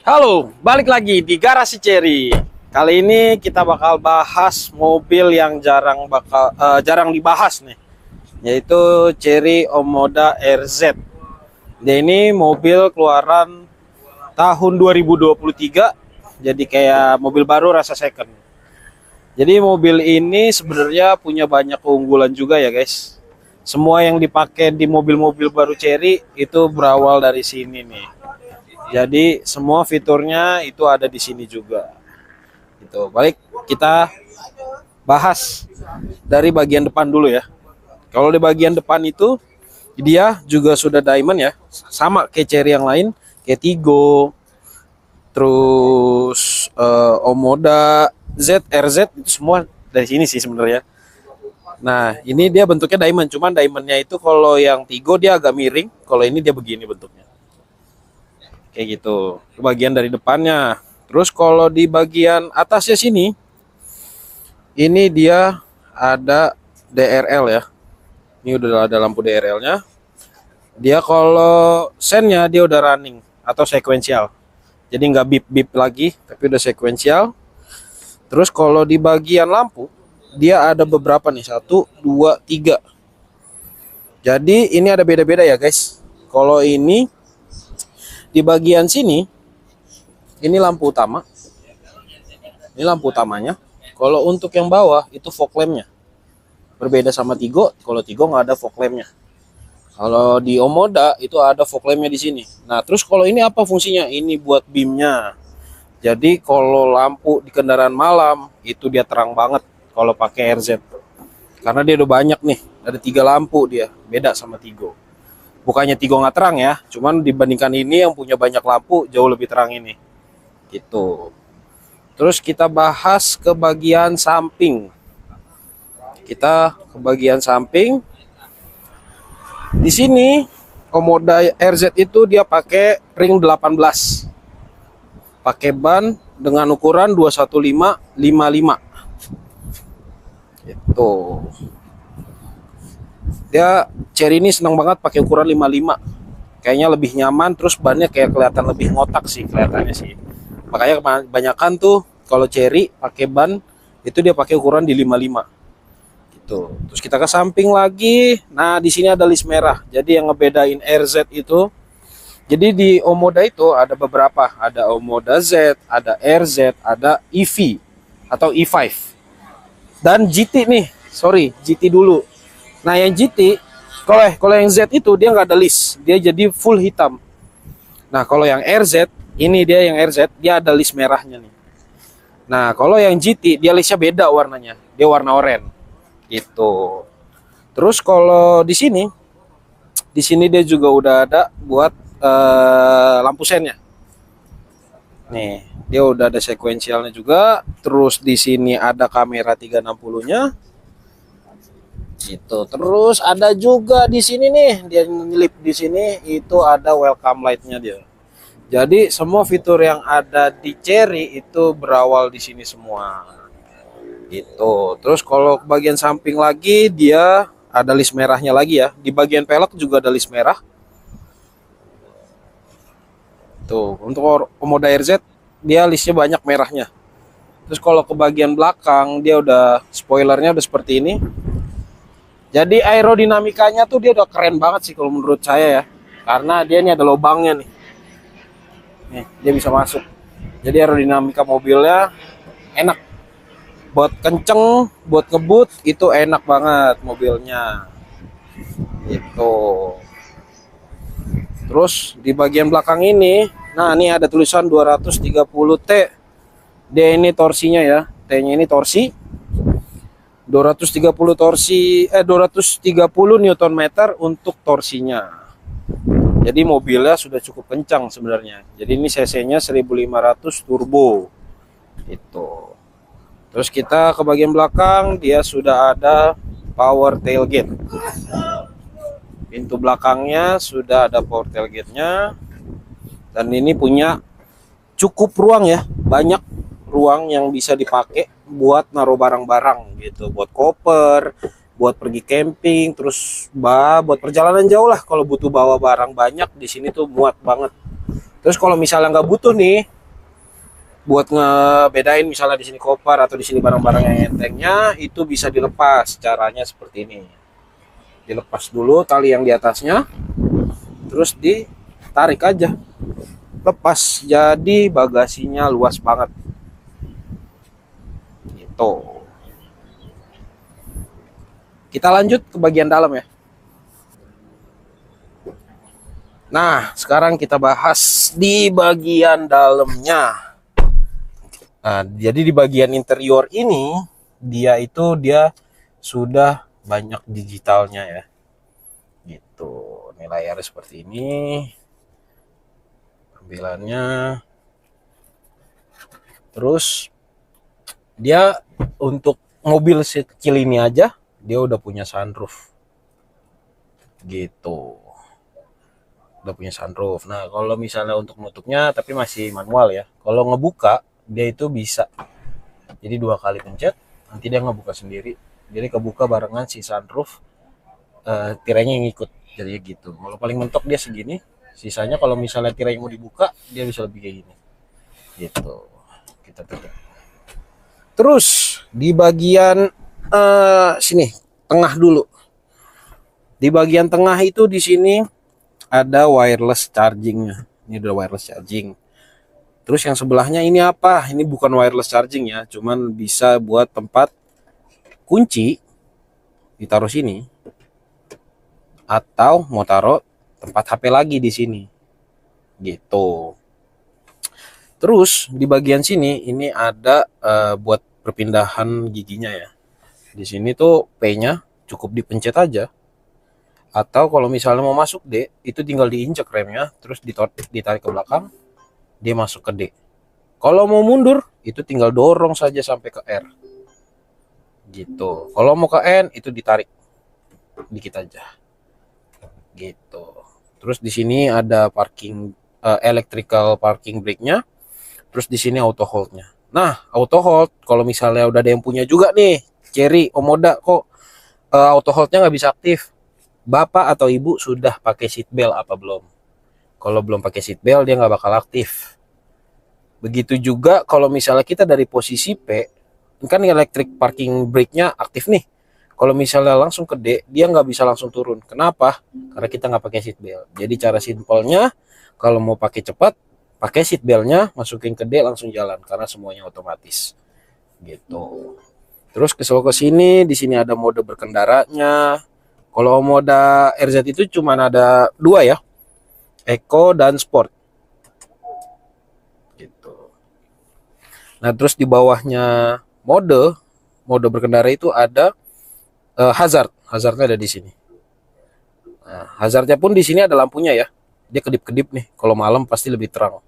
Halo, balik lagi di Garasi Cherry. Kali ini kita bakal bahas mobil yang jarang dibahas nih, yaitu Chery Omoda RZ. Ini mobil keluaran tahun 2023, jadi kayak mobil baru rasa second. Jadi mobil ini sebenarnya punya banyak keunggulan juga ya guys. Semua yang dipakai di mobil-mobil baru Chery itu berawal dari sini nih. Jadi semua fiturnya itu ada di sini juga. Gitu. Balik kita bahas dari bagian depan dulu ya. Kalau di bagian depan itu dia juga sudah diamond ya, sama kayak Chery yang lain, kayak Tigo, terus Omoda, Z, RZ itu semua dari sini sih sebenarnya. Nah ini dia bentuknya diamond, cuman diamondnya itu kalau yang Tigo dia agak miring, kalau ini dia begini bentuknya. Kayak gitu, bagian dari depannya. Terus kalau di bagian atasnya sini, ini dia ada DRL ya. Ini udah ada lampu DRL-nya. Dia kalau sennya dia udah running atau sekuensial. Jadi nggak bip-bip lagi, tapi udah sekuensial. Terus kalau di bagian lampu, dia ada beberapa nih, 1, 2, 3. Jadi ini ada beda-beda ya guys. Kalau ini di bagian sini, ini lampu utama. Ini lampu utamanya. Kalau untuk yang bawah itu fog lampnya. Berbeda sama Tigo. Kalau Tigo nggak ada fog lampnya. Kalau di Omoda itu ada fog lampnya di sini. Nah, terus kalau ini apa fungsinya? Ini buat beamnya. Jadi kalau lampu di kendaraan malam itu dia terang banget kalau pakai RZ. Karena dia udah banyak nih. Ada 3 lampu dia. Beda sama Tigo. Bukannya Tigo nggak terang ya, cuman dibandingkan ini yang punya banyak lampu jauh lebih terang ini. Gitu. Terus kita bahas ke bagian samping. Kita ke bagian samping. Di sini Omoda RZ itu dia pakai ring 18. Pakai ban dengan ukuran 215/55. Gitu. Dia Chery ini senang banget pakai ukuran 55. Kayaknya lebih nyaman, terus bannya kayak kelihatan lebih ngotak sih kelihatannya sih. Makanya kebanyakan tuh kalau Chery pakai ban itu dia pakai ukuran di 55. Gitu. Terus kita ke samping lagi. Nah, di sini ada list merah. Jadi yang ngebedain RZ itu, jadi di Omoda itu ada beberapa, ada Omoda Z, ada RZ, ada EV atau E5. Dan GT nih. Sorry, GT dulu. Nah yang GT, kalau yang Z itu dia nggak ada list, dia jadi full hitam. Nah kalau yang RZ, ini dia yang RZ, dia ada list merahnya nih. Nah kalau yang GT dia listnya beda warnanya, dia warna oranye, gitu. Terus kalau di sini dia juga udah ada buat lampu sennya. Nih dia udah ada sekuensialnya juga. Terus di sini ada kamera 360-nya. Gitu. Terus ada juga di sini nih, dia nyelip di sini itu ada welcome light-nya dia. Jadi semua fitur yang ada di Chery itu berawal di sini semua. Gitu. Terus kalau ke bagian samping lagi dia ada list merahnya lagi ya. Di bagian pelek juga ada list merah. Tuh, untuk Omoda RZ dia listnya banyak merahnya. Terus kalau ke bagian belakang dia udah spoilernya udah seperti ini. Jadi aerodinamikanya tuh dia udah keren banget sih kalau menurut saya ya. Karena dia ini ada lubangnya nih. Nih, dia bisa masuk. Jadi aerodinamika mobilnya enak. Buat kenceng, buat ngebut itu enak banget mobilnya. Gitu. Terus di bagian belakang ini, nah ini ada tulisan 230T. Dia ini torsinya ya. T-nya ini torsi. 230 Newton meter untuk torsinya. Jadi mobilnya sudah cukup kencang sebenarnya. Jadi ini cc-nya 1500 turbo. Itu. Terus kita ke bagian belakang, dia sudah ada power tailgate. Pintu belakangnya sudah ada power tailgate-nya. Dan ini punya cukup ruang ya, banyak ruang yang bisa dipakai buat naruh barang-barang gitu, buat koper, buat pergi camping, terus buat perjalanan jauh lah. Kalau butuh bawa barang banyak di sini tuh muat banget. Terus kalau misalnya nggak butuh nih, buat ngebedain misalnya di sini koper atau di sini barang-barang yang entengnya, itu bisa dilepas. Caranya seperti ini. Dilepas dulu tali yang di atasnya, terus ditarik aja. Lepas, jadi bagasinya luas banget. Gitu. Kita lanjut ke bagian dalam ya. Nah, sekarang kita bahas di bagian dalamnya. Nah, jadi di bagian interior ini dia sudah banyak digitalnya ya. Gitu. Ini layarnya seperti ini. Tampilannya. Terus dia untuk mobil sekecil ini aja dia udah punya sunroof. Gitu. Udah punya sunroof. Nah, kalau misalnya untuk nutupnya tapi masih manual ya. Kalau ngebuka dia itu bisa. Jadi 2 kali pencet, nanti dia ngebuka sendiri. Jadi kebuka barengan si sunroof, tirainya yang ikut. Jadi gitu. Kalau paling mentok dia segini. Sisanya kalau misalnya tirai mau dibuka, dia bisa lebih kayak gini. Gitu. Kita tutup. Terus di bagian sini, tengah dulu. Di bagian tengah itu di sini ada wireless chargingnya. Ini udah wireless charging. Terus yang sebelahnya ini apa? Ini bukan wireless charging ya, cuman bisa buat tempat kunci ditaruh sini, atau mau taruh tempat HP lagi di sini. Gitu. Terus di bagian sini ini ada buat perpindahan giginya ya. Di sini tuh P-nya cukup dipencet aja. Atau kalau misalnya mau masuk D, itu tinggal diinjek remnya, terus ditarik ke belakang, dia masuk ke D. Kalau mau mundur, itu tinggal dorong saja sampai ke R. Gitu. Kalau mau ke N, itu ditarik dikit aja. Gitu. Terus di sini ada parking electrical parking brake-nya. Terus di sini auto hold-nya. Nah, auto hold kalau misalnya udah ada yang punya juga nih, Cherry, Omoda, kok auto hold-nya nggak bisa aktif. Bapak atau ibu sudah pakai seat belt apa belum? Kalau belum pakai seat belt dia nggak bakal aktif. Begitu juga kalau misalnya kita dari posisi P, kan electric parking brake-nya aktif nih. Kalau misalnya langsung ke D, dia nggak bisa langsung turun. Kenapa? Karena kita nggak pakai seat belt. Jadi cara simpelnya, kalau mau pakai cepat, pakai seat belt-nya, masukin ke D langsung jalan karena semuanya otomatis. Gitu. Terus ke sini, di sini ada mode berkendaranya. Kalau moda RZ itu cuma ada 2 ya, Eco dan Sport. Gitu. Nah terus di bawahnya mode berkendara itu ada hazard. Hazardnya ada di sini. Nah, hazardnya pun di sini ada lampunya ya. Dia kedip-kedip nih. Kalau malam pasti lebih terang.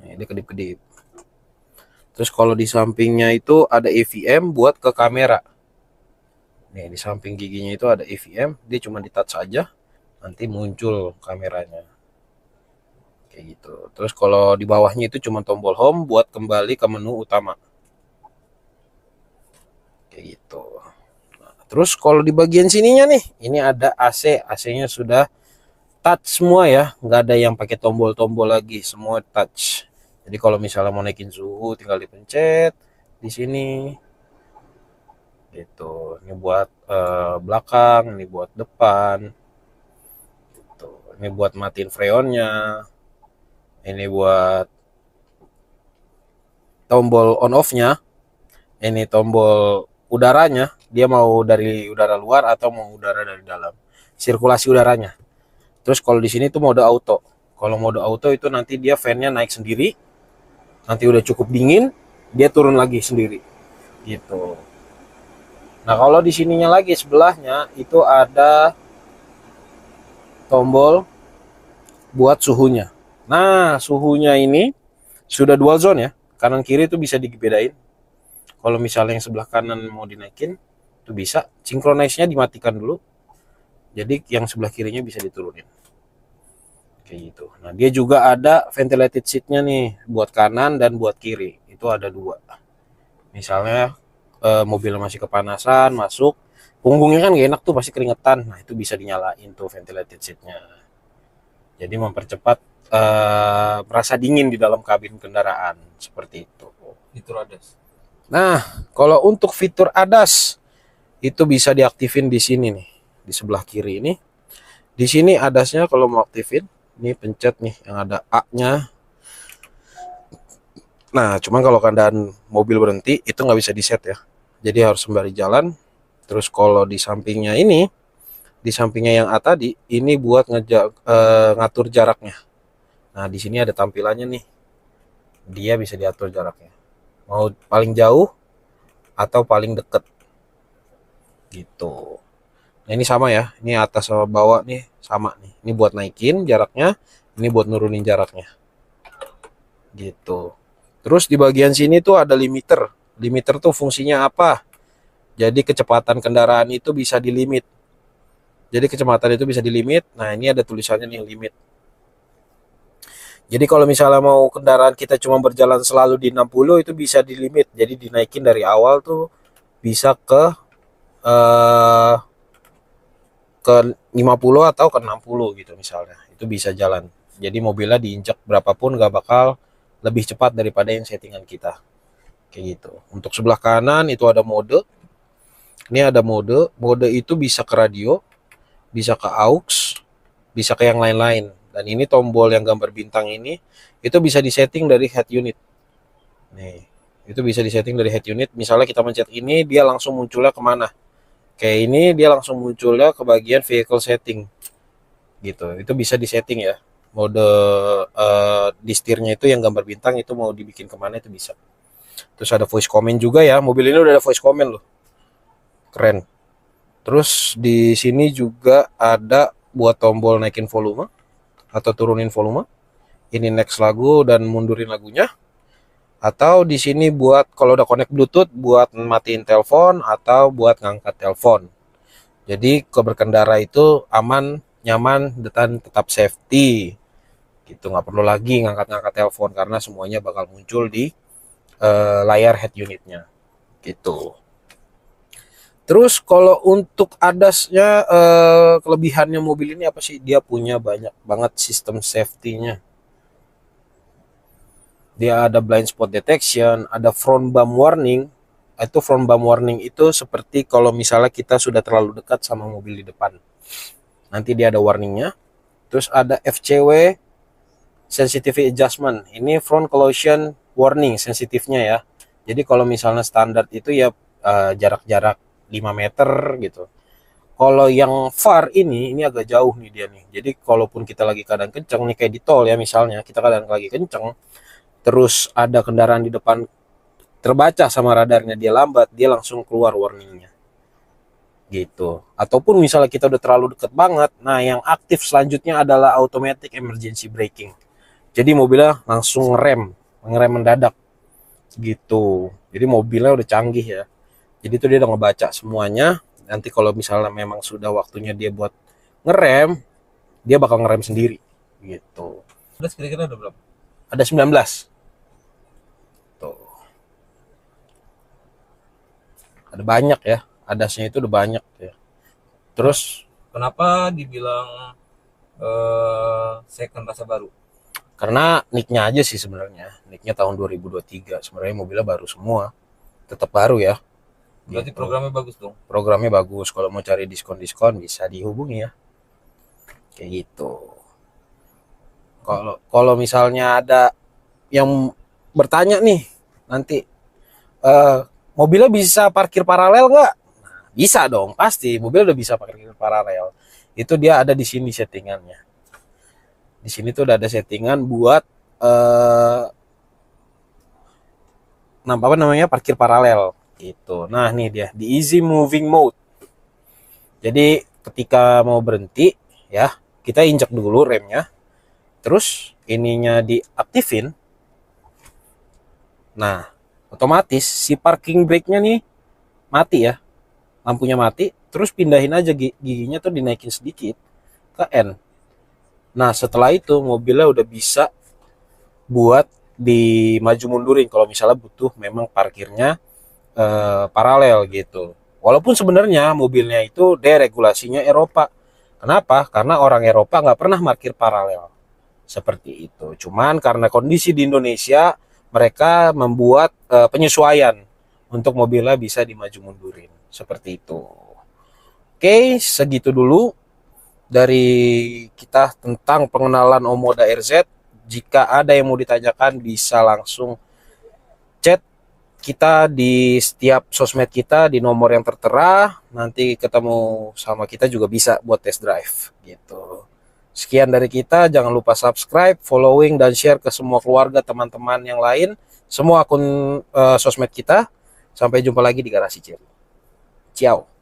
Nah, dia kedip-kedip. Terus kalau di sampingnya itu ada EVM buat ke kamera. Nih di samping giginya itu ada EVM, dia cuma di touch aja, nanti muncul kameranya. Kayak gitu. Terus kalau di bawahnya itu cuma tombol home buat kembali ke menu utama. Kayak gitu. Nah, terus kalau di bagian sininya nih, ini ada AC. AC-nya sudah touch semua ya, nggak ada yang pakai tombol-tombol lagi, semua touch. Jadi kalau misalnya mau naikin suhu tinggal dipencet di sini. Gitu. Ini buat belakang, ini buat depan. Gitu. Ini buat matiin freonnya. Ini buat tombol on off-nya. Ini tombol udaranya, dia mau dari udara luar atau mau udara dari dalam. Sirkulasi udaranya. Terus kalau di sini tuh mode auto. Kalau mode auto itu nanti dia fan-nya naik sendiri. Nanti udah cukup dingin, dia turun lagi sendiri. Gitu. Nah, kalau di sininya lagi sebelahnya itu ada tombol buat suhunya. Nah, suhunya ini sudah dual zone ya. Kanan kiri itu bisa dibedain. Kalau misalnya yang sebelah kanan mau dinaikin, itu bisa. Synchronize-nya dimatikan dulu. Jadi yang sebelah kirinya bisa diturunin. Kayak gitu. Nah, dia juga ada ventilated seat-nya nih buat kanan dan buat kiri. Itu ada 2. Misalnya mobil masih kepanasan, masuk, punggungnya kan gak enak tuh, pasti keringetan. Nah, itu bisa dinyalain tuh ventilated seat-nya. Jadi mempercepat merasa dingin di dalam kabin kendaraan seperti itu. Fitur ADAS. Nah, kalau untuk fitur ADAS itu bisa diaktifin di sini nih, di sebelah kiri ini. Di sini ADAS-nya kalau mau aktifin, ini pencet nih yang ada A-nya. Nah, cuman kalau keadaan mobil berhenti itu nggak bisa di-set ya. Jadi harus sembari jalan. Terus kalau di sampingnya ini, di sampingnya yang A tadi, ini buat ngatur jaraknya. Nah, di sini ada tampilannya nih. Dia bisa diatur jaraknya. Mau paling jauh atau paling deket. Gitu. Nah, ini sama ya. Ini atas sama bawah nih sama nih. Ini buat naikin jaraknya, ini buat nurunin jaraknya. Gitu. Terus di bagian sini tuh ada limiter. Limiter tuh fungsinya apa? Jadi kecepatan kendaraan itu bisa dilimit. Jadi kecepatan itu bisa dilimit. Nah, ini ada tulisannya nih limit. Jadi kalau misalnya mau kendaraan kita cuma berjalan selalu di 60 itu bisa dilimit. Jadi dinaikin dari awal tuh bisa ke 50 atau ke 60 gitu misalnya. Itu bisa jalan. Jadi mobilnya diinjak berapapun gak bakal lebih cepat daripada yang settingan kita. Kayak gitu. Untuk sebelah kanan itu ada mode. Ini ada mode. Mode itu bisa ke radio, bisa ke aux, bisa ke yang lain-lain. Dan ini tombol yang gambar bintang ini itu bisa disetting dari head unit. Nih, itu bisa disetting dari head unit. Misalnya kita mencet ini, dia langsung munculnya kemana? Kayak ini dia langsung munculnya ke bagian vehicle setting. Gitu. Itu bisa disetting ya. Mode di setirnya itu yang gambar bintang itu mau dibikin kemana itu bisa. Terus ada voice command juga ya. Mobil ini udah ada voice command loh. Keren. Terus di sini juga ada buat tombol naikin volume atau turunin volume. Ini next lagu dan mundurin lagunya. Atau di sini buat kalau udah connect Bluetooth buat matiin telepon atau buat ngangkat telepon. Jadi ke berkendara itu aman, nyaman, dan tetap safety. Gitu, nggak perlu lagi ngangkat-ngangkat telepon karena semuanya bakal muncul di layar head unitnya. Gitu. Terus kalau untuk ADAS-nya kelebihannya mobil ini apa sih? Dia punya banyak banget sistem safety-nya. Dia ada blind spot detection, ada front bump warning. Itu front bump warning itu seperti kalau misalnya kita sudah terlalu dekat sama mobil di depan. Nanti dia ada warningnya. Terus ada FCW sensitivity adjustment. Ini front collision warning sensitifnya ya. Jadi kalau misalnya standar itu ya jarak-jarak 5 meter gitu. Kalau yang far ini agak jauh nih dia nih. Jadi kalaupun kita lagi keadaan kenceng nih kayak di tol ya misalnya, kita keadaan lagi kenceng, terus ada kendaraan di depan terbaca sama radarnya dia lambat, dia langsung keluar warningnya. Gitu. Ataupun misalnya kita udah terlalu deket banget, nah yang aktif selanjutnya adalah automatic emergency braking. Jadi mobilnya langsung ngerem mendadak. Gitu. Jadi mobilnya udah canggih ya. Jadi itu dia udah ngebaca semuanya. Nanti kalau misalnya memang sudah waktunya dia buat ngerem, dia bakal ngerem sendiri. Gitu. Udah kira-kira ada berapa? Ada 19. Tuh. Ada banyak ya. ADAS-nya itu udah banyak ya. Terus Kenapa dibilang second rasa baru? karena nicknya aja sih sebenarnya. Nicknya tahun 2023. Sebenarnya mobilnya baru semua. Tetap baru ya. Berarti Gitu. programnya bagus dong. Programnya bagus. Kalau mau cari diskon-diskon bisa dihubungi ya. Kayak gitu. Kalau misalnya ada yang bertanya nih nanti mobilnya bisa parkir paralel nggak? Nah, bisa dong, pasti mobil udah bisa parkir paralel. Itu dia ada di sini settingannya. Di sini tuh udah ada settingan buat apa namanya parkir paralel gitu. Nah nih dia di easy moving mode. Jadi ketika mau berhenti ya kita injak dulu remnya, terus ininya diaktifin. Nah otomatis si parking brake-nya nih mati ya, lampunya mati, terus pindahin aja giginya tuh dinaikin sedikit ke N. Nah setelah itu mobilnya udah bisa buat di maju mundurin kalau misalnya butuh memang parkirnya paralel gitu. Walaupun sebenarnya mobilnya itu deregulasinya Eropa Kenapa? Karena orang Eropa nggak pernah parkir paralel. Seperti itu. Cuman karena kondisi di Indonesia, mereka membuat penyesuaian untuk mobilnya bisa dimaju mundurin. Seperti itu. Oke, segitu dulu dari kita tentang pengenalan Omoda RZ. Jika ada yang mau ditanyakan bisa langsung chat kita di setiap sosmed kita di nomor yang tertera. Nanti ketemu sama kita juga bisa buat test drive gitu. Sekian dari kita, jangan lupa subscribe, following, dan share ke semua keluarga, teman-teman yang lain, semua akun sosmed kita. Sampai jumpa lagi di Garasi Cherry. Ciao.